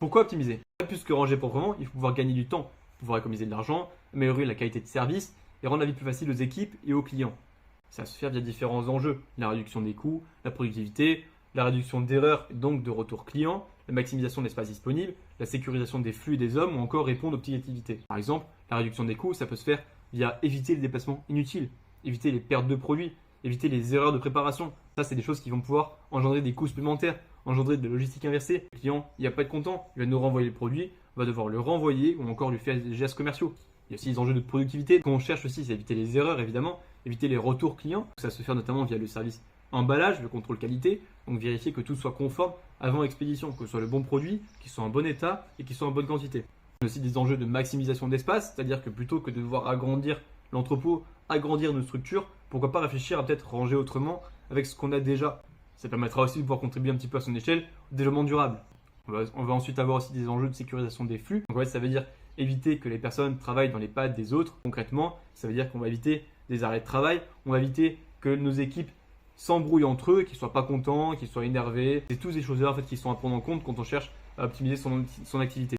Pourquoi optimiser? Plus que ranger proprement, il faut pouvoir gagner du temps, pouvoir économiser de l'argent, améliorer la qualité de service et rendre la vie plus facile aux équipes et aux clients. Ça va se faire via différents enjeux, la réduction des coûts, la productivité, la réduction d'erreurs et donc de retour client, la maximisation de l'espace disponible, la sécurisation des flux et des hommes ou encore répondre aux petites activités. Par exemple, la réduction des coûts, ça peut se faire via éviter les déplacements inutiles, éviter les pertes de produits, éviter les erreurs de préparation. Ça, c'est des choses qui vont pouvoir engendrer des coûts supplémentaires, engendrer de la logistique inversée. Le client, il va pas être content, il va nous renvoyer le produit, on va devoir le renvoyer ou encore lui faire des gestes commerciaux. Il y a aussi les enjeux de productivité. Ce qu'on cherche aussi, c'est éviter les erreurs, évidemment, éviter les retours clients. Ça se fait notamment via le service emballage, le contrôle qualité, donc vérifier que tout soit conforme avant expédition, que ce soit le bon produit, qu'il soit en bon état et qu'il soit en bonne quantité. Il y a aussi des enjeux de maximisation d'espace, c'est-à-dire que plutôt que de devoir agrandir l'entrepôt, agrandir nos structures, pourquoi pas réfléchir à peut-être ranger autrement avec ce qu'on a déjà. Ça permettra aussi de pouvoir contribuer un petit peu à son échelle au développement durable. On va ensuite avoir aussi des enjeux de sécurisation des flux. Donc en fait, ça veut dire éviter que les personnes travaillent dans les pattes des autres. Concrètement, ça veut dire qu'on va éviter des arrêts de travail, on va éviter que nos équipes s'embrouillent entre eux, qu'ils ne soient pas contents, qu'ils soient énervés. C'est toutes ces choses-là en fait, qui sont à prendre en compte quand on cherche à optimiser son activité.